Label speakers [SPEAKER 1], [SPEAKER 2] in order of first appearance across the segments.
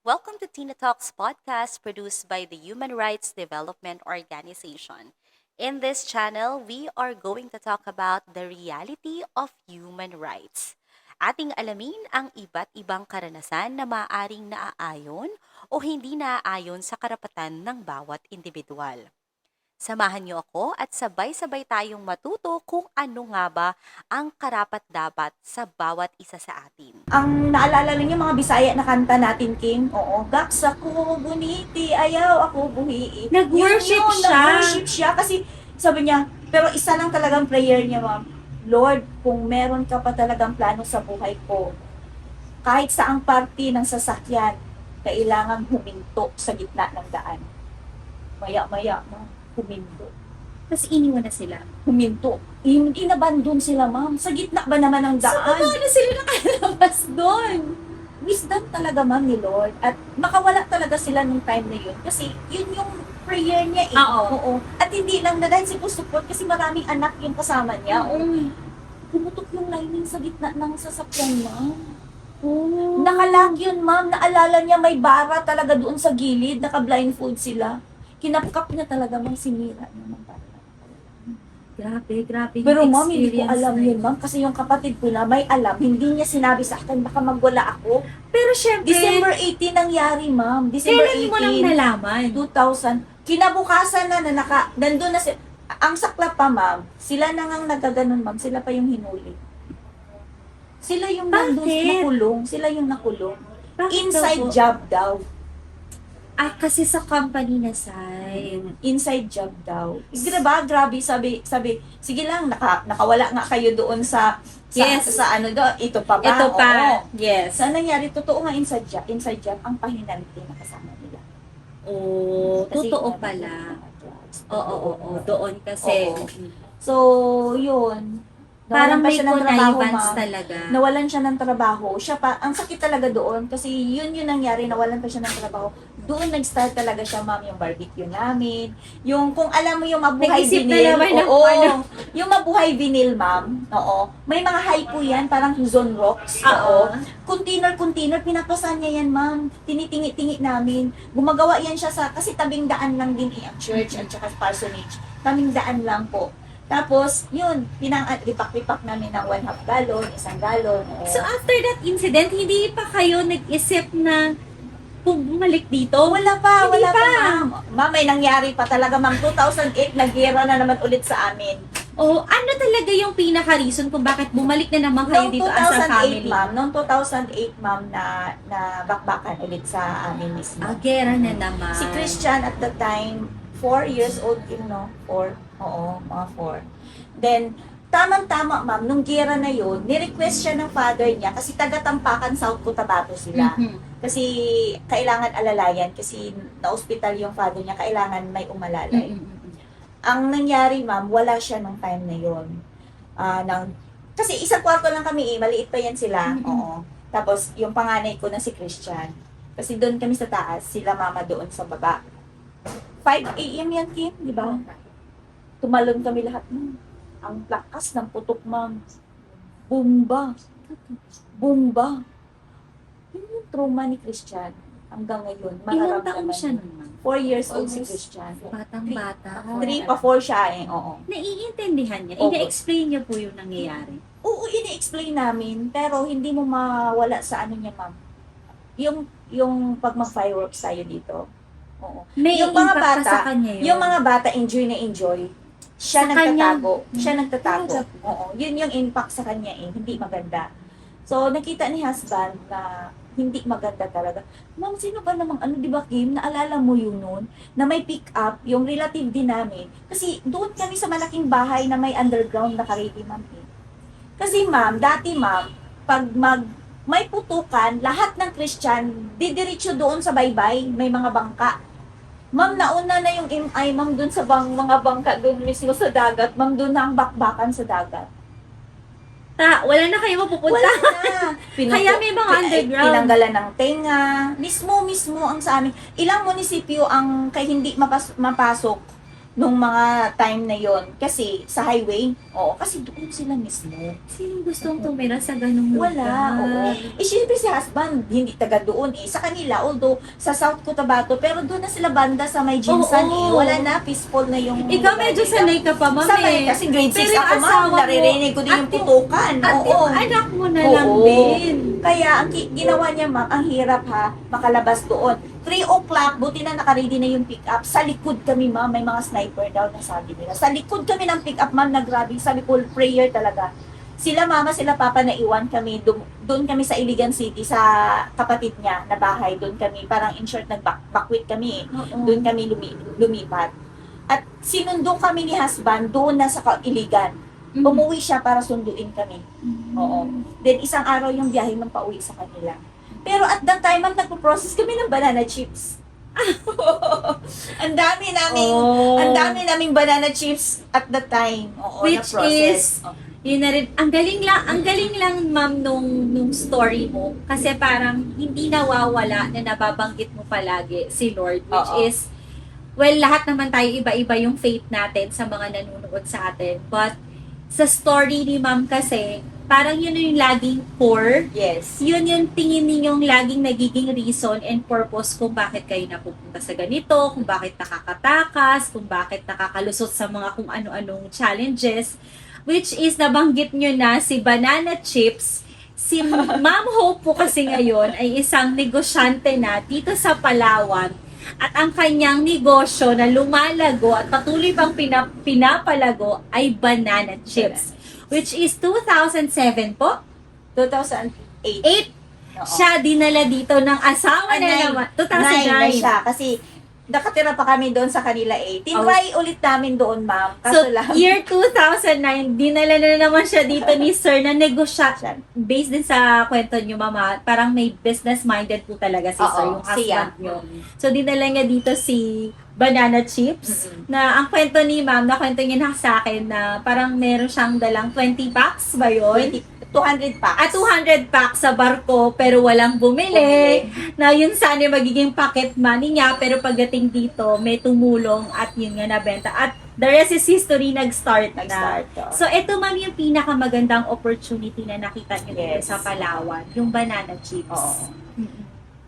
[SPEAKER 1] Welcome to Tina Talks podcast produced by the Human Rights Development Organization. In this channel, we are going to talk about the reality of human rights. Ating alamin ang iba't ibang karanasan na maaaring naaayon o hindi naaayon sa karapatan ng bawat individual. Samahan niyo ako at sabay-sabay tayong matuto kung ano nga ba ang karapat-dapat sa bawat isa sa atin.
[SPEAKER 2] Ang naalala ninyo mga Bisaya na kanta natin, Kim? Oo. Gaks ako, buniti, ayaw ako, buhi.
[SPEAKER 3] Nag-worship siya.
[SPEAKER 2] Nag-worship siya kasi sabi niya, pero isa lang talagang prayer niya, ma'am. Lord, kung meron ka pa talagang plano sa buhay ko, kahit saang parte ng sasakyan, kailangan huminto sa gitna ng daan. Maya-maya, ma'am, huminto.
[SPEAKER 3] Tapos iniwan na sila.
[SPEAKER 2] Huminto. Inabandon sila, ma'am. Sa gitna ba naman ng daan?
[SPEAKER 3] So, paano sila nakalabas doon?
[SPEAKER 2] Wisdom talaga, ma'am, ni Lord. At makawala talaga sila nung time na yun. Kasi yun yung prayer niya eh.
[SPEAKER 3] Oo.
[SPEAKER 2] At hindi lang na dahil support kasi maraming anak yung kasama niya. Pumutok yung lining sa gitna ng sasakyan, ma'am. Nakalag yun, ma'am. Naalala niya may bara talaga doon sa gilid. Naka-blindfold sila. Kinapkap niya talaga, ma'am, sinira niya, ma'am.
[SPEAKER 3] Grabe.
[SPEAKER 2] Pero
[SPEAKER 3] yung
[SPEAKER 2] ma'am, hindi ko
[SPEAKER 3] experience
[SPEAKER 2] alam
[SPEAKER 3] na
[SPEAKER 2] yun, ma'am. Kasi yung kapatid ko na may alam, hindi niya sinabi sa akin, baka magwala ako.
[SPEAKER 3] Pero syempre,
[SPEAKER 2] December 18 nangyari, ma'am. December
[SPEAKER 3] kailan mo lang
[SPEAKER 2] 18,
[SPEAKER 3] nalaman?
[SPEAKER 2] 2000. Kinabukasan na nandun na si, ang saklap pa, ma'am, sila na ngang nagaganon, ma'am. Sila pa yung hinuli. Sila yung nandun,
[SPEAKER 3] Bakit?
[SPEAKER 2] nakulong. Sila yung nakulong.
[SPEAKER 3] Bakit
[SPEAKER 2] Inside
[SPEAKER 3] daw po?
[SPEAKER 2] job daw.
[SPEAKER 3] Kasi sa company na side.
[SPEAKER 2] Inside job daw. Grabe, sabi, sige lang, nakawala nga kayo doon sa
[SPEAKER 3] Yes.
[SPEAKER 2] sa ano do, ito pa ba?
[SPEAKER 3] Ito pa.
[SPEAKER 2] Oo.
[SPEAKER 3] Yes.
[SPEAKER 2] Sa nangyari, totoo nga inside job, ang pahinanti na kasama nila. Kasi
[SPEAKER 3] Totoo
[SPEAKER 2] nga,
[SPEAKER 3] pala.
[SPEAKER 2] drugs.
[SPEAKER 3] Oo. Doon kasi.
[SPEAKER 2] Oo. So, yun.
[SPEAKER 3] Parang
[SPEAKER 2] Nawalan pa
[SPEAKER 3] may
[SPEAKER 2] siya ng trabaho,
[SPEAKER 3] connivance
[SPEAKER 2] ma'am.
[SPEAKER 3] talaga.
[SPEAKER 2] Nawalan siya ng trabaho. Siya pa, ang sakit talaga doon kasi yun nangyari, nawalan pa siya ng trabaho. Doon nag-start talaga siya, ma'am, yung barbecue namin. Yung, kung alam mo yung mabuhay
[SPEAKER 3] Nag-isip na
[SPEAKER 2] vinil.
[SPEAKER 3] naman ng
[SPEAKER 2] Oo,
[SPEAKER 3] ano.
[SPEAKER 2] yung mabuhay vinil, ma'am. Oo. May mga high po yan, parang Zone Rocks.
[SPEAKER 3] Oo.
[SPEAKER 2] Container, pinapasan niya yan, ma'am. Tinitingi-tingi namin. Gumagawa yan siya sa, kasi tabing daan lang din ang church at saka parsonage. Tabing daan lang po. Tapos, yun, ripak-ripak namin ng 1/2 galon, 1 galon.
[SPEAKER 3] So after that incident, hindi pa kayo nag-isip na bumalik dito?
[SPEAKER 2] Wala pa,
[SPEAKER 3] Hindi
[SPEAKER 2] wala pa,
[SPEAKER 3] pa.
[SPEAKER 2] ma'am. Ma'am, may nangyari pa talaga, ma'am. 2008, nag-gera na naman ulit sa amin.
[SPEAKER 3] Ano talaga yung pinaka-reason kung bakit bumalik na naman kayo
[SPEAKER 2] Noong
[SPEAKER 3] dito as a
[SPEAKER 2] 2008,
[SPEAKER 3] family?
[SPEAKER 2] ma'am, noong 2008, ma'am, na bakbakan ulit sa amin mismo.
[SPEAKER 3] Gera na naman.
[SPEAKER 2] Si Christian at the time, 4 years old, yun, no? 4. Oo, mga 4. Then, tamang-tama, ma'am, nung gera na yun, ni-request siya ng father niya kasi taga-Tampakan, South Cotabato sila.
[SPEAKER 3] Mhm.
[SPEAKER 2] Kasi kailangan alalayan kasi na-hospital yung father niya, kailangan may umalalay.
[SPEAKER 3] Mhm.
[SPEAKER 2] Ang nangyari, ma'am, wala siya nung time na yun. Kasi isang kwarto lang kami maliit pa yan sila.
[SPEAKER 3] Mhm.
[SPEAKER 2] Oo. Tapos, yung panganay ko na si Christian. Kasi doon kami sa taas, sila mama doon sa baba. 5 a.m. yan, Kim, di ba? Tumalon kami lahat. Ang lakas ng putok, ma'am. Bumba. Yun yung trauma ni Christian. Hanggang ngayon,
[SPEAKER 3] Ilang taon siya
[SPEAKER 2] nun?
[SPEAKER 3] naman?
[SPEAKER 2] 4 years old si
[SPEAKER 3] Almost
[SPEAKER 2] Christian.
[SPEAKER 3] Batang-bata.
[SPEAKER 2] 3 pa 4 siya eh, oo.
[SPEAKER 3] Naiintindihan niya.
[SPEAKER 2] Oo.
[SPEAKER 3] Ina-explain niya po yung nangyayari.
[SPEAKER 2] Oo, ini-explain namin, pero hindi mo mawala sa ano niya, ma'am. Yung pag mag-fireworks tayo dito. Oo.
[SPEAKER 3] May
[SPEAKER 2] Yung mga
[SPEAKER 3] impact pa
[SPEAKER 2] bata,
[SPEAKER 3] sa kanya yun.
[SPEAKER 2] Yung mga bata enjoy na enjoy. Siya
[SPEAKER 3] Sa
[SPEAKER 2] nagtatago.
[SPEAKER 3] kanya?
[SPEAKER 2] Siya nagtatago.
[SPEAKER 3] Talaga?
[SPEAKER 2] Oo. Yun yung impact sa kanya eh. Hindi maganda. So, nakita ni husband na hindi maganda talaga. Ma'am, sino ba namang ano, di ba, Kim? Naalala mo yun noon? Na may pick up, yung relative din namin. Kasi doon kami sa malaking bahay na may underground na karili, ma'am eh. Kasi ma'am, dati ma'am, pag may putukan, lahat ng Christian, didiretso doon sa baybay, may mga bangka. Ma'am, nauna na yung MI, ma'am, doon sa mga bangka, doon mismo sa dagat. Ma'am, doon na ang bakbakan sa dagat.
[SPEAKER 3] Wala na kayo mapupunta.
[SPEAKER 2] Wala na.
[SPEAKER 3] Kaya may mga underground.
[SPEAKER 2] Tinanggalan ng tenga. Mismo ang sa amin. Ilang munisipyo ang kay hindi mapasok nung mga time na yon kasi sa highway, oo, kasi doon sila mismo.
[SPEAKER 3] Sinong gustong tumira sa ganung
[SPEAKER 2] Wala, oo.
[SPEAKER 3] lugar?
[SPEAKER 2] Eh, syempre si husband, hindi taga doon eh. Sa kanila, although sa South Cotabato, pero doon na sila banda sa may Jinsan eh.
[SPEAKER 3] Oo.
[SPEAKER 2] Wala na, peaceful na yung...
[SPEAKER 3] Ikaw medyo
[SPEAKER 2] nila.
[SPEAKER 3] sanay ka pa, ma'am
[SPEAKER 2] Sanay,
[SPEAKER 3] eh.
[SPEAKER 2] kasi grade 6
[SPEAKER 3] Pero yung
[SPEAKER 2] ako, ma'am.
[SPEAKER 3] asawa mo,
[SPEAKER 2] Naririnig ko din yung
[SPEAKER 3] at yung-
[SPEAKER 2] putukan.
[SPEAKER 3] At
[SPEAKER 2] Oo.
[SPEAKER 3] yung anak mo na lang
[SPEAKER 2] Oo.
[SPEAKER 3] din.
[SPEAKER 2] Kaya ang ginawa niya, ma'am, ang hirap ha, makalabas doon. 3 o'clock, buti na nakaready na yung pick-up. Sa likod kami, ma'am, may mga sniper daw na sabi nila. Sa likod kami ng pick-up, ma'am, na grabe. Sabi ko, prayer talaga. Sila mama, sila papa na iwan kami. Doon kami sa Iligan City, sa kapatid niya na bahay. Doon kami, parang in short, nag-backwit kami.
[SPEAKER 3] Oo.
[SPEAKER 2] Doon kami lumipat. At sinundo kami ni husband doon na sa Iligan.
[SPEAKER 3] Mhm.
[SPEAKER 2] Umuwi siya para sunduin kami. Oo. Then isang araw yung biyahe ng pauwi sa kanila. Pero at that time, ma'am, nagpo-process kami ng banana chips. ang dami naming,
[SPEAKER 3] Oh.
[SPEAKER 2] ang dami naming banana chips at that time. Oo,
[SPEAKER 3] Which
[SPEAKER 2] na-process.
[SPEAKER 3] is, yun na rin, ang galing lang ma'am nung story mo. Kasi parang hindi nawawala na nababanggit mo palagi si Lord. Which
[SPEAKER 2] Oo.
[SPEAKER 3] is, well, lahat naman tayo iba-iba yung faith natin sa mga nanonood sa atin. But, sa story ni ma'am kasi, parang yun yung laging core.
[SPEAKER 2] Yes.
[SPEAKER 3] Yun yung tingin ninyong laging nagiging reason and purpose kung bakit kayo napupunta sa ganito, kung bakit nakakatakas, kung bakit nakakalusot sa mga kung ano-anong challenges. Which is, nabanggit nyo na si Banana Chips. Si Ma'am Hope po kasi ngayon ay isang negosyante na dito sa Palawan. At ang kanyang negosyo na lumalago at patuloy pang pinapalago ay banana chips. Which is 2007 po.
[SPEAKER 2] 2008.
[SPEAKER 3] 8
[SPEAKER 2] Oo.
[SPEAKER 3] siya dinala dito ng asawa na
[SPEAKER 2] Nine.
[SPEAKER 3] naman.
[SPEAKER 2] 9 na
[SPEAKER 3] 2009.
[SPEAKER 2] siya kasi nakatira pa kami doon sa kanila eh. Tinry ulit namin doon, ma'am. Kaso
[SPEAKER 3] So,
[SPEAKER 2] lang.
[SPEAKER 3] year 2009, dinala na naman siya dito ni Sir na negosya. Based din sa kwento niyo, mama, parang may business-minded po talaga si Sir, yung
[SPEAKER 2] siya.
[SPEAKER 3] husband niyo. So, dinala niya dito si banana chips, na ang kwento ni ma'am, na kwento niya na sa akin na parang meron siyang dalang 20 packs ba yun?
[SPEAKER 2] 200 packs.
[SPEAKER 3] At 200 packs sa barko pero walang bumili. Na yun sana magiging pocket money niya pero pagdating dito may tumulong at yun nga nabenta. At the rest is history, nag-start na.
[SPEAKER 2] Nag-start.
[SPEAKER 3] So ito ma'am yung pinakamagandang opportunity na nakita niyo dito
[SPEAKER 2] Yes.
[SPEAKER 3] sa Palawan, yung banana chips.
[SPEAKER 2] Oo.
[SPEAKER 3] Mm-mm.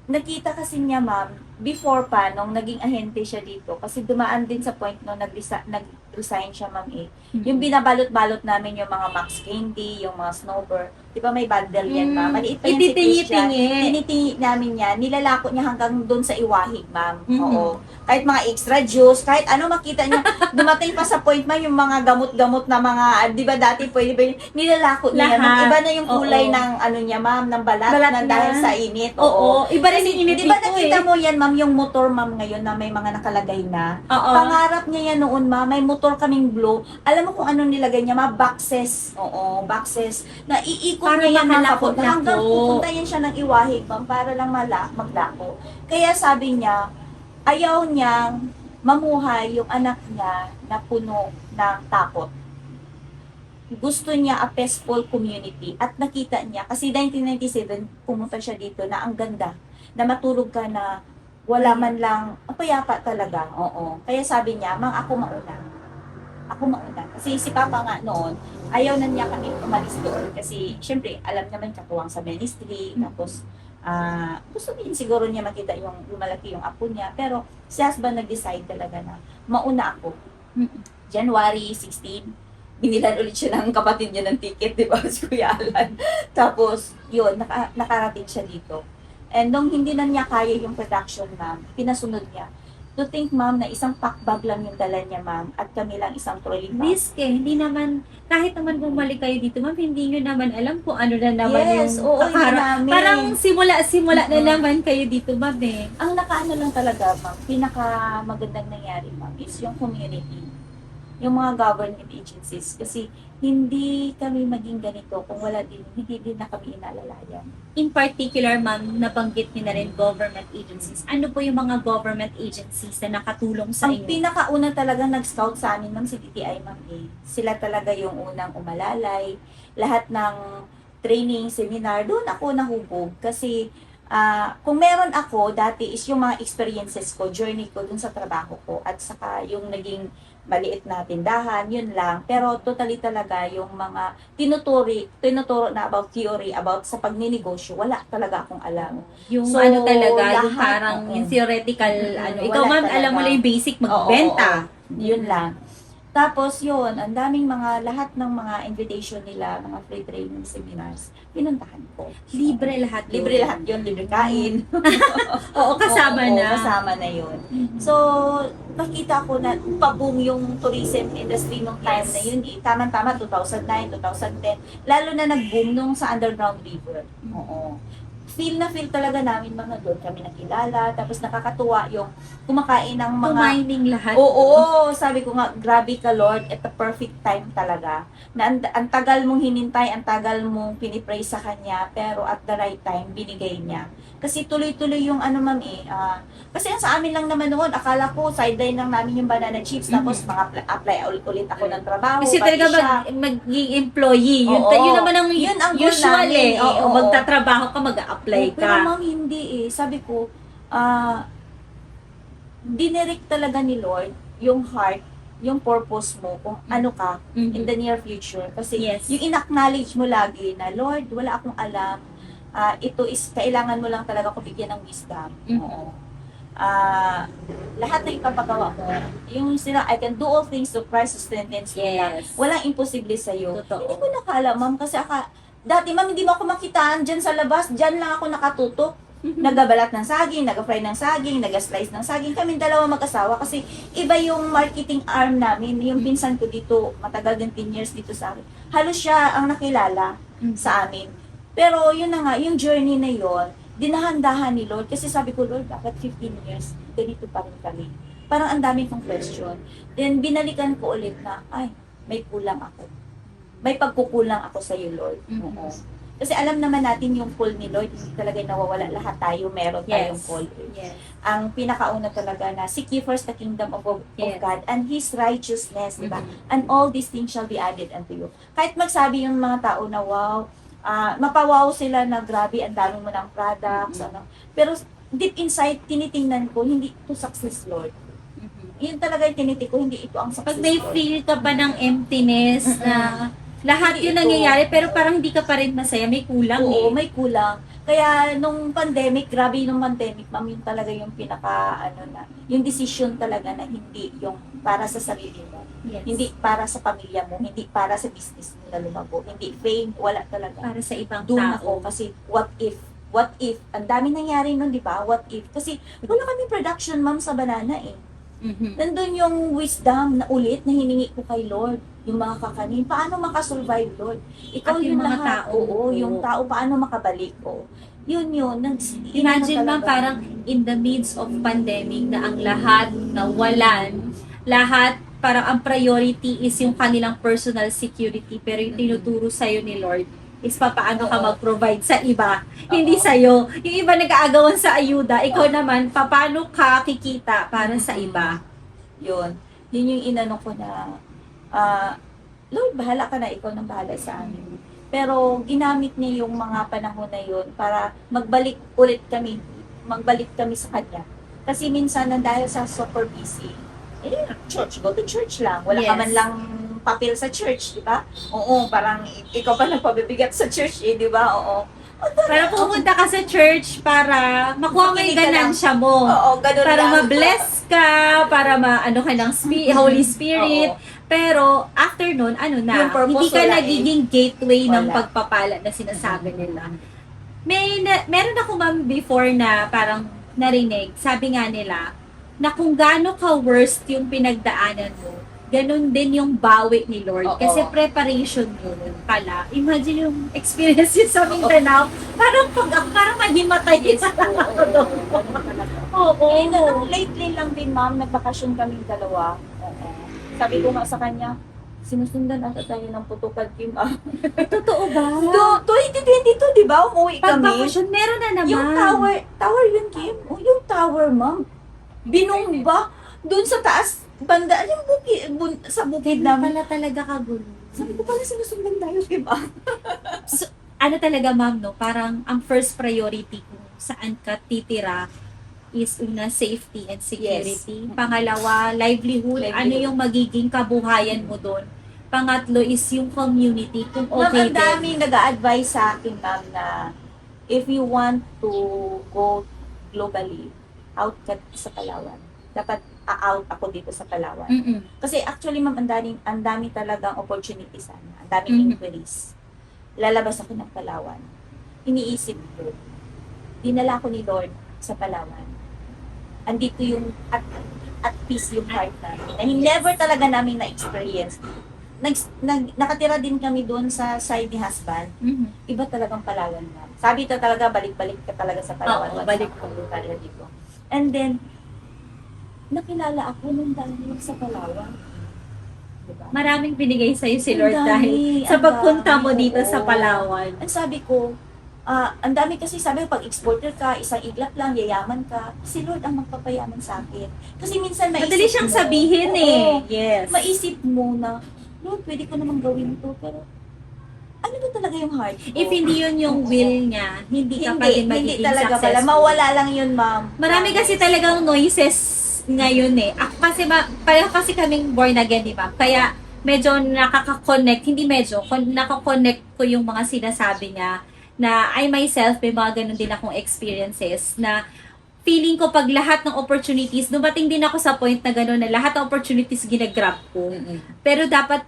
[SPEAKER 2] Nakita kasi niya, ma'am, before pa, nung naging ahente siya dito, kasi dumaan din sa point nung nag-resign siya, ma'am, eh. Yung binabalot-balot namin yung mga Max Candy, yung mga Snowbird, di ba may bundle yan, ma'am? Maliit pa yan si Christian.
[SPEAKER 3] Ititingi-tingi.
[SPEAKER 2] Tinitingi namin yan, nilalako niya hanggang doon sa iwahig, ma'am.
[SPEAKER 3] Mhm.
[SPEAKER 2] Oo. Kahit mga extra juice, kahit ano makita niya, dumating pa sa point, ma'am, yung mga gamot-gamot na mga, di ba dati pwede ba yun, nilalako niya.
[SPEAKER 3] Lahat.
[SPEAKER 2] Ma'am. Iba na yung kulay
[SPEAKER 3] Oo.
[SPEAKER 2] ng, ano niya, ma'am, ng balat,
[SPEAKER 3] Balat
[SPEAKER 2] na
[SPEAKER 3] na.
[SPEAKER 2] dahil sa init.
[SPEAKER 3] Oo. Iba rin yung init
[SPEAKER 2] Di ba
[SPEAKER 3] dito
[SPEAKER 2] nakita
[SPEAKER 3] eh.
[SPEAKER 2] mo yan, ma'am, yung motor, ma'am, ngayon na may mga nakalagay na?
[SPEAKER 3] Oo.
[SPEAKER 2] Pangarap niya yan noon, ma'am. May motor kaming blue. Alam mo kung anong nilagay niya, ma'am? Boxes. Oo, boxes. Na iikot
[SPEAKER 3] Para
[SPEAKER 2] niya yan, ma'am,
[SPEAKER 3] makalako-lako.
[SPEAKER 2] papunta. Hanggang pupunta yan siya ng iwahig, ma'am, para lang maglako. Kaya sabi niya, ayaw niyang mamuhay yung anak niya na puno ng takot. Gusto niya a peaceful community at nakita niya, kasi 1997 pumunta siya dito na ang ganda, na matulog ka na wala man lang, ang payapa talaga, oo. Kaya sabi niya, mang ako mauna. Ako mauna. Kasi si Papa nga noon, ayaw na niya kami umalis doon kasi syempre, alam naman katuwang sa ministry, tapos gusto din siguro niya makita yung lumalaki yung apo niya, pero si husband nag-decide talaga na mauna ako. January 16, binilan ulit siya ng kapatid niya ng ticket, di ba, si Kuya Alan. Tapos, yun, nakarating siya dito. And nung hindi na niya kaya yung production, ma'am, pinasunod niya. To think, ma'am, na isang pack bag lang yung dala niya, ma'am, at kami lang isang trolley bag.
[SPEAKER 3] Risk eh. Hindi naman, kahit naman bumalik kayo dito, ma'am, hindi nyo naman alam kung ano na naman
[SPEAKER 2] Yes,
[SPEAKER 3] yung
[SPEAKER 2] oo, hindi namin.
[SPEAKER 3] Parang simula na
[SPEAKER 2] Mhm.
[SPEAKER 3] naman kayo dito, ma'am eh.
[SPEAKER 2] Ang nakaano lang talaga, ma'am, pinaka magandang nangyari, ma'am, is yung community. Yung mga government agencies. Kasi hindi kami maging ganito kung hindi din na kami inalalayan.
[SPEAKER 3] In particular, ma'am, nabanggit niyo na rin government agencies. Ano po yung mga government agencies na nakatulong sa
[SPEAKER 2] Ang
[SPEAKER 3] inyo?
[SPEAKER 2] pinakauna talagang nag-scout sa amin, ma'am, si DTI, ma'am, eh. Sila talaga yung unang umalalay. Lahat ng training, seminar, doon ako nahubog. Kasi kung meron ako, dati is yung mga experiences ko, journey ko dun sa trabaho ko, at saka yung naging maliit na tindahan, yun lang. Pero totally talaga yung mga tinuturo na about theory, about sa pagninegosyo, wala talaga akong alam.
[SPEAKER 3] Yung
[SPEAKER 2] So,
[SPEAKER 3] ano talaga, yung
[SPEAKER 2] lahat,
[SPEAKER 3] parang
[SPEAKER 2] oo.
[SPEAKER 3] yung theoretical, ikaw
[SPEAKER 2] Wala
[SPEAKER 3] ma'am, alam mo
[SPEAKER 2] talaga.
[SPEAKER 3] lang yung basic
[SPEAKER 2] Oo,
[SPEAKER 3] magbenta.
[SPEAKER 2] Yun lang. Tapos yun, ang daming lahat ng mga invitation nila, mga free training seminars, pinuntahan ko.
[SPEAKER 3] Libre lahat yun.
[SPEAKER 2] Libre lahat yun, libre kain.
[SPEAKER 3] Oo, kasama
[SPEAKER 2] Oo,
[SPEAKER 3] na.
[SPEAKER 2] kasama na yun.
[SPEAKER 3] Mhm.
[SPEAKER 2] So, nakita ko na pa-boom yung tourism industry nung time
[SPEAKER 3] Yes.
[SPEAKER 2] na yun. Tama-tama, 2009, 2010. Lalo na nag-boom nung sa underground river. Oo. Feel na feel talaga namin mga doon kami nakilala. Tapos nakakatuwa yung kumakain ng mga...
[SPEAKER 3] Tumining lahat.
[SPEAKER 2] Oo, sabi ko nga, grabe ka Lord, at the perfect time talaga. Na ang tagal mong hinintay, ang tagal mong pinipray sa Kanya, pero at the right time, binigay niya. Kasi tuloy-tuloy yung ano ma'am kasi ang sa amin lang naman noon, akala ko sideline lang namin yung banana chips, tapos apply ulit ako ng trabaho.
[SPEAKER 3] Kasi
[SPEAKER 2] pati
[SPEAKER 3] talaga
[SPEAKER 2] siya.
[SPEAKER 3] maging employee. Yun,
[SPEAKER 2] Oo.
[SPEAKER 3] yun naman ang
[SPEAKER 2] Yun ang goal
[SPEAKER 3] usual
[SPEAKER 2] namin
[SPEAKER 3] eh. Oo,
[SPEAKER 2] Oo.
[SPEAKER 3] magtatrabaho ka, mag-a-apply
[SPEAKER 2] Oh, pero
[SPEAKER 3] ka.
[SPEAKER 2] ma'am, hindi Sabi ko, dinirect talaga ni Lord yung heart, yung purpose mo, kung ano ka in the near future. Kasi
[SPEAKER 3] Yes.
[SPEAKER 2] yung in-acknowledge mo lagi na, Lord, wala akong alam. Ito is, kailangan mo lang talaga ko bigyan ng wisdom.
[SPEAKER 3] Mhm.
[SPEAKER 2] Oo. Lahat ng ipapagawa mo, yung sila, I can do all things to Christ who strengthens me.
[SPEAKER 3] Yes.
[SPEAKER 2] Walang imposible sa'yo.
[SPEAKER 3] Totoo.
[SPEAKER 2] Hindi ko nakala, ma'am, kasi dati, ma'am, hindi mo ako makitaan dyan sa labas. Dyan lang ako nakatutok. Nagabalat ng saging, naga-fry ng saging, naga-slice ng saging. Kaming dalawa mag-asawa kasi iba yung marketing arm namin. Yung pinsan ko dito, matagal din 10 years dito sa amin. Halos siya ang nakilala sa amin. Pero yun na nga, yung journey na yun, dinahandahan ni Lord. Kasi sabi ko, Lord, bakit 15 years, ganito pa rin kami. Parang ang dami kong question. Then binalikan ko ulit na, ay, may kulang ako. May pagkukulang ako sa iyo, Lord. Oo. Kasi alam naman natin yung call ni Lord, hindi talaga nawawala. Lahat tayo, meron tayong call.
[SPEAKER 3] Yes.
[SPEAKER 2] Ang pinakauna talaga na, seek ye first the kingdom of
[SPEAKER 3] Yes.
[SPEAKER 2] God and His righteousness, di ba?
[SPEAKER 3] Mhm.
[SPEAKER 2] And all these things shall be added unto you. Kahit magsabi yung mga tao na, wow, mapawaw sila na grabe, ang dami mo ng products, ano. Pero deep inside, tinitingnan ko, hindi to success, Lord. Yun talaga yung tinitik ko, hindi ito ang success,
[SPEAKER 3] Pag may
[SPEAKER 2] Lord.
[SPEAKER 3] feel ka ba ng emptiness na lahat
[SPEAKER 2] Hindi
[SPEAKER 3] yun
[SPEAKER 2] ito.
[SPEAKER 3] nangyayari pero parang hindi ka pa rin masaya, may kulang
[SPEAKER 2] Oo,
[SPEAKER 3] eh.
[SPEAKER 2] may kulang. Kaya nung pandemic, grabe nung pandemic, ma'am, yun talaga yung yung decision talaga na hindi yung para sa sarili mo.
[SPEAKER 3] Yes.
[SPEAKER 2] Hindi para sa pamilya mo, hindi para sa business mo na lumago, hindi fame, wala talaga.
[SPEAKER 3] Para sa ibang
[SPEAKER 2] Doon
[SPEAKER 3] tao.
[SPEAKER 2] ako kasi what if, ang dami nangyari nun, di ba? What if? Kasi wala kami production, ma'am, sa banana eh.
[SPEAKER 3] Mhm.
[SPEAKER 2] Nandun yung wisdom na ulit na hiningi ko kay Lord, yung mga kakanin, paano makasurvive, Lord? Ikaw
[SPEAKER 3] At
[SPEAKER 2] yun
[SPEAKER 3] yung mga
[SPEAKER 2] lahat.
[SPEAKER 3] tao.
[SPEAKER 2] Oo, yung tao, paano makabalik? Oo. Yun.
[SPEAKER 3] Imagine ma'am, parang in the midst of pandemic na ang lahat nawalan, lahat parang ang priority is yung kanilang personal security, pero yung tinuturo sa'yo ni Lord is paano ka
[SPEAKER 2] Oo.
[SPEAKER 3] mag-provide sa iba, hindi sa'yo. Yung iba nag-aagawan sa ayuda, ikaw naman, paano ka kikita para sa iba?
[SPEAKER 2] Yun yung inano ko na, Lord, bahala ka na, ikaw nang bahala sa amin. Pero ginamit niya yung mga panahon na yun para magbalik kami sa Kanya. Kasi minsan, dahil sa super busy, church, go to church lang. Wala ka
[SPEAKER 3] Yes.
[SPEAKER 2] man lang papel sa church, di ba? Oo, parang ikaw pa nagpabibigat sa church, di ba? Oo.
[SPEAKER 3] Para pumunta ka sa church para makuha mo yung
[SPEAKER 2] Makinig ka lang.
[SPEAKER 3] ganansya mo.
[SPEAKER 2] Oo, ganun
[SPEAKER 3] Para
[SPEAKER 2] lang.
[SPEAKER 3] ma-bless ka, para ma-ano ka ng Holy Spirit.
[SPEAKER 2] Oo.
[SPEAKER 3] Pero after nun,
[SPEAKER 2] Yung purpose
[SPEAKER 3] hindi ka
[SPEAKER 2] wala
[SPEAKER 3] nagiging gateway ng
[SPEAKER 2] Wala.
[SPEAKER 3] pagpapala na sinasabi nila. Meron ako ma'am before na parang narinig, sabi nga nila, na kung gaano ka worst yung pinagdaanan mo, ganun din yung bawi ni Lord.
[SPEAKER 2] Oo.
[SPEAKER 3] Kasi preparation yun pala. Imagine yung experience yun sa Mindanao. Parang mahimatay
[SPEAKER 2] Yes,
[SPEAKER 3] sa
[SPEAKER 2] oo. Ganun talaga.
[SPEAKER 3] Oo.
[SPEAKER 2] Lately lang din, ma'am, nagbakasyon kaming dalawa. Oo. Sabi ko nga sa kanya, sinusundan ata tayo ng putukan, Kim.
[SPEAKER 3] Totoo ba?
[SPEAKER 2] 2022, di ba? Umuwi kami.
[SPEAKER 3] Pagbakasyon, meron na naman.
[SPEAKER 2] Yung tower yun, Kim. O, yung tower, ma'am. Binumba. Doon sa taas, banda, yung sa bukid
[SPEAKER 3] Kaya
[SPEAKER 2] namin.
[SPEAKER 3] pala talaga kagulo.
[SPEAKER 2] Sabi ko pala, sinusundan tayo, di ba?
[SPEAKER 3] Ano talaga ma'am, no? Parang ang first priority kung saan ka titira, is una, safety and security. Pangalawa, livelihood. Ano
[SPEAKER 2] Livelihood.
[SPEAKER 3] yung magiging kabuhayan mo doon. Pangatlo is yung community, kung
[SPEAKER 2] Ma'am,
[SPEAKER 3] okay
[SPEAKER 2] ang
[SPEAKER 3] din.
[SPEAKER 2] daming nag-a-advise sa akin, ma'am, na if you want to go globally, out ka sa Palawan. Dapat out ako dito sa Palawan.
[SPEAKER 3] Mm-mm.
[SPEAKER 2] Kasi actually, ma'am, ang dami talagang opportunity sana. Ang daming inquiries. Lalabas ako ng Palawan. Iniisip ko, dinala ko ni Lord sa Palawan. Andito yung at peace yung heart namin. Na never talaga namin na-experience. Nakatira din kami doon sa side ni husband.
[SPEAKER 3] Mhm.
[SPEAKER 2] Iba talagang Palawan, ma'am. Sabi ito talaga, balik-balik ka talaga sa Palawan.
[SPEAKER 3] Oo,
[SPEAKER 2] Once
[SPEAKER 3] balik
[SPEAKER 2] na ako talaga dito. And then, nakilala ako nung dahil sa Palawan. Diba?
[SPEAKER 3] Maraming binigay sa'yo si Lord
[SPEAKER 2] Ang dami,
[SPEAKER 3] dahil sa
[SPEAKER 2] ang
[SPEAKER 3] pagpunta mo
[SPEAKER 2] dami,
[SPEAKER 3] dito sa
[SPEAKER 2] oo.
[SPEAKER 3] Palawan.
[SPEAKER 2] Ang sabi ko, ang dami kasi sabi ko, pag exporter ka, isang iglap lang, yayaman ka, si Lord ang magpapayaman sa akin. Kasi minsan maisip
[SPEAKER 3] Madali siyang
[SPEAKER 2] mo,
[SPEAKER 3] sabihin
[SPEAKER 2] oo,
[SPEAKER 3] eh. Yes.
[SPEAKER 2] maisip mo na, Lord, pwede ko namang gawin to, pero ano ba talaga yung heart ko?
[SPEAKER 3] If hindi yun yung will niya, hindi ka pa din
[SPEAKER 2] hindi
[SPEAKER 3] magiging
[SPEAKER 2] talaga
[SPEAKER 3] successful.
[SPEAKER 2] pala. Mawala lang yun, ma'am.
[SPEAKER 3] Marami kasi talagang noises ngayon eh. Ako kasi, pareho kasi kaming born again, di ba? Kaya medyo nakaka-connect, hindi medyo, nakaka-connect ko yung mga sinasabi niya na I myself, may mga ganun din akong experiences na feeling ko pag lahat ng opportunities, dumating din ako sa point na gano'n na lahat ng opportunities ginagrab ko. Pero dapat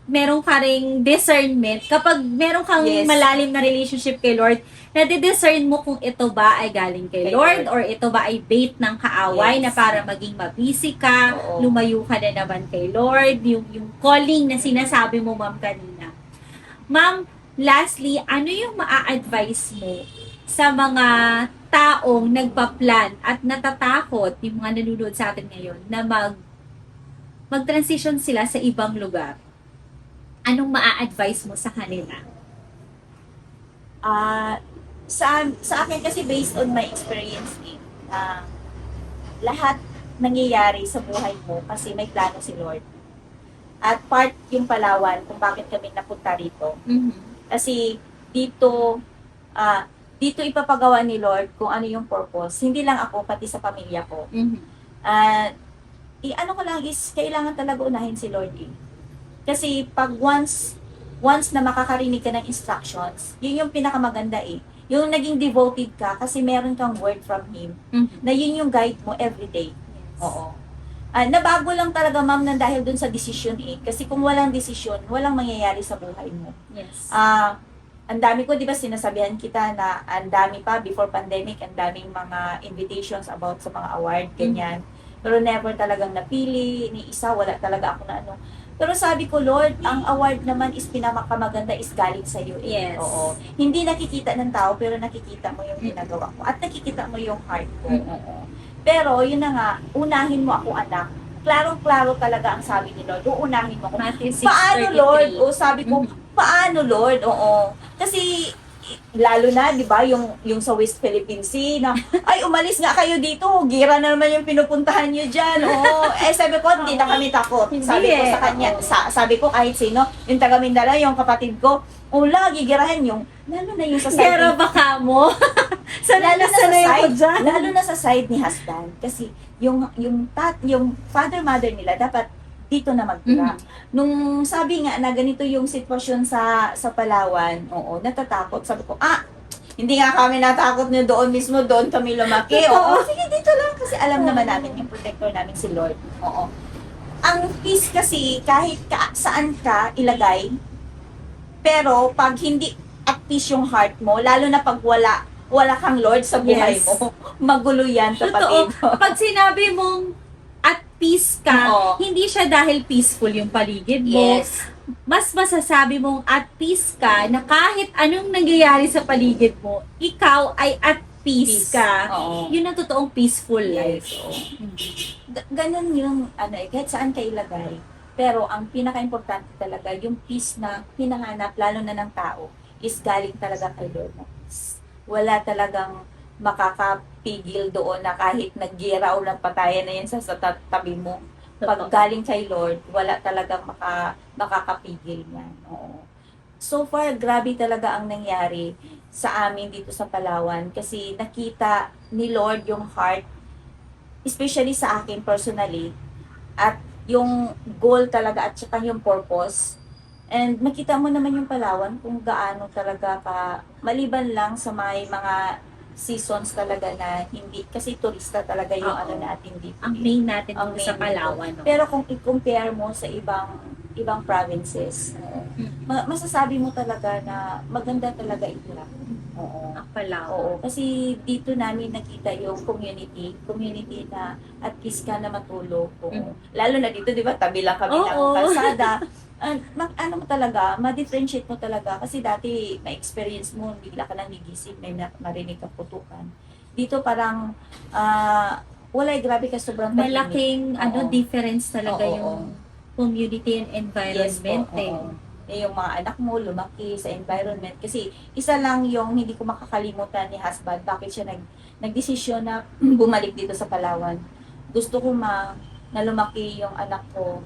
[SPEAKER 3] meron ka ring discernment. Kapag meron kang
[SPEAKER 2] Yes.
[SPEAKER 3] malalim na relationship kay Lord, nade-discern mo kung ito ba ay galing kay
[SPEAKER 2] Kay
[SPEAKER 3] Lord
[SPEAKER 2] Lord.
[SPEAKER 3] or ito ba ay bait ng kaaway
[SPEAKER 2] Yes.
[SPEAKER 3] na para maging mabisi ka,
[SPEAKER 2] Oo.
[SPEAKER 3] lumayo ka na naman kay Lord, yung calling na sinasabi mo, ma'am, kanina. Ma'am, lastly, ano yung maa-advise mo sa mga taong nagpa-plan at natatakot, yung mga nanonood sa atin ngayon, na mag-transition sila sa ibang lugar? Anong maa-advise mo sa kanila?
[SPEAKER 2] Sa akin kasi based on my experience lahat nangyayari sa buhay mo kasi may plano si Lord. At part yung Palawan kung bakit kami napunta rito. Kasi dito ipapagawa ni Lord kung ano yung purpose. Hindi lang ako, pati sa pamilya ko. Ano ko lang is, kailangan talaga unahin si Lord eh. Kasi pag once na makakarinig ka ng instructions, yun yung pinakamaganda eh. Yung naging devoted ka kasi meron kang word from Him, na yun yung guide mo everyday. Oo. Nabago lang talaga, ma'am, na dahil dun sa decision eh. Kasi kung walang decision, walang mangyayari sa buhay mo.
[SPEAKER 3] Yes.
[SPEAKER 2] Ang dami ko, di ba, sinasabihan kita na ang dami pa, before pandemic, ang daming mga invitations about sa mga award, ganyan. Pero never talagang napili, ni isa, wala talaga ako na ano. Pero sabi ko, Lord, ang award naman is pinakamaganda is galing sa iyo.
[SPEAKER 3] Yes.
[SPEAKER 2] Oo. Hindi nakikita ng tao, pero nakikita mo yung ginagawa ko. At nakikita mo yung heart ko. Oo. Pero, yun na nga, unahin mo ako, anak. Klarong-klaro talaga ang sabi ni Lord. Uunahin mo ako.
[SPEAKER 3] Matthew 6:33.
[SPEAKER 2] Paano, Lord? O sabi ko, paano, Lord? Oo. Kasi, lalo na, di ba, yung sa West Philippine Sea, na, ay, umalis nga kayo dito, gira na naman yung pinupuntahan nyo dyan. Oo. Sabi ko, hindi na kami takot.
[SPEAKER 3] Hindi
[SPEAKER 2] Sabi ko
[SPEAKER 3] eh.
[SPEAKER 2] sa kanya, sabi ko kahit sino, yung taga Mindanao, yung kapatid ko, lagi girahin yung, lalo na yung sa side
[SPEAKER 3] Pero baka mo.
[SPEAKER 2] lalo na sa
[SPEAKER 3] sanay ako
[SPEAKER 2] side,
[SPEAKER 3] dyan.
[SPEAKER 2] lalo na sa side ni husband. Kasi, yung father-mother nila, dapat dito na magtira. Nung sabi nga na ganito yung sitwasyon sa Palawan, oo, natatakot. Sabi ko, hindi nga kami natakot na doon mismo, doon kami lumaki. Oo, sige, dito lang. Kasi alam naman namin yung protector namin si Lord. Oo. Ang peace kasi, kahit saan ka ilagay, pero pag hindi at peace yung heart mo, lalo na pag wala kang Lord sa buhay
[SPEAKER 3] Yes.
[SPEAKER 2] mo, magulo yan, kapatid.
[SPEAKER 3] Totoo. Pag sinabi mong at peace ka,
[SPEAKER 2] Oo.
[SPEAKER 3] hindi siya dahil peaceful yung paligid mo.
[SPEAKER 2] Yes.
[SPEAKER 3] Mas masasabi mong at peace ka na kahit anong nangyayari sa paligid mo, ikaw ay at peace ka.
[SPEAKER 2] Oo.
[SPEAKER 3] Yun ang totoong peaceful life.
[SPEAKER 2] Yes. Oo. Ganun yung, kahit saan ka ilagay. Pero ang pinaka-importante talaga, yung peace na hinahanap, lalo na ng tao, is galing talaga kay Lord na peace. Wala talagang makakapigil doon na kahit nag-gira o nagpatayan na yan sa tabi mo. Pag
[SPEAKER 3] Totoo.
[SPEAKER 2] galing kay Lord, wala talagang makakapigil yan. Oo. So far, grabe talaga ang nangyari sa amin dito sa Palawan kasi nakita ni Lord yung heart, especially sa akin personally, at yung goal talaga at saka yung purpose. And makita mo naman yung Palawan kung gaano talaga maliban lang sa may mga seasons talaga na hindi, kasi turista talaga yung
[SPEAKER 3] Oo.
[SPEAKER 2] ano natin dito.
[SPEAKER 3] Ang main natin
[SPEAKER 2] Ang
[SPEAKER 3] dito sa
[SPEAKER 2] main
[SPEAKER 3] Palawan. No?
[SPEAKER 2] Pero kung i-compare mo sa ibang provinces, masasabi mo talaga na maganda talaga ito lang. Oo.
[SPEAKER 3] Ang Palawan.
[SPEAKER 2] Oo, kasi dito namin nakita yung community na at least ka na matulog. Oo. Lalo na dito, di ba, tabi lang kami ng
[SPEAKER 3] Oo.
[SPEAKER 2] kalsada. Ano mo talaga, ma-differentiate mo talaga. Kasi dati, ma-experience mo, bigla ka lang gigising, may marinig ka putukan. Dito parang, wala, grabe ka, sobrang tahimik.
[SPEAKER 3] Malaking
[SPEAKER 2] Oo.
[SPEAKER 3] difference talaga
[SPEAKER 2] Oo,
[SPEAKER 3] yung community and environment.
[SPEAKER 2] Yes po, oo. Yung mga anak mo lumaki sa environment kasi isa lang yung hindi ko makakalimutan ni husband bakit siya nagdesisyon na bumalik dito sa Palawan. Gusto ko na lumaki yung anak ko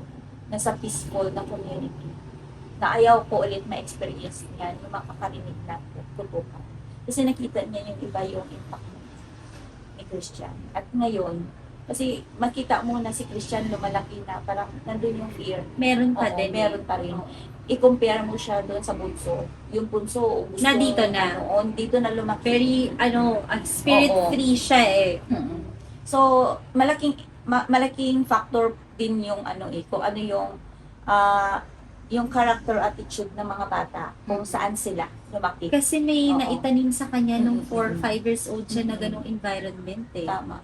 [SPEAKER 2] na sa peaceful na community. Na ayaw ko ulit ma-experience niyan yung makakarinig na putukan. Kasi nakita niya yung iba yung impact ni Christian. At ngayon, kasi makita mo na si Christian lumalaki na parang nandun yung fear.
[SPEAKER 3] Meron pa
[SPEAKER 2] Oo,
[SPEAKER 3] din.
[SPEAKER 2] meron pa rin. I-compare mo siya doon sa bunso. Yung bunso, gusto
[SPEAKER 3] Na dito na.
[SPEAKER 2] dito na lumaki.
[SPEAKER 3] Very, spirit
[SPEAKER 2] Oo.
[SPEAKER 3] free siya eh.
[SPEAKER 2] Mm-mm. So, malaking factor din yung kung ano yung character attitude ng mga bata, kung saan sila lumaki.
[SPEAKER 3] Kasi may
[SPEAKER 2] Oo.
[SPEAKER 3] naitanim sa kanya nung 4,
[SPEAKER 2] Mm-mm.
[SPEAKER 3] 5 years old siya na ganong environment eh.
[SPEAKER 2] Tama.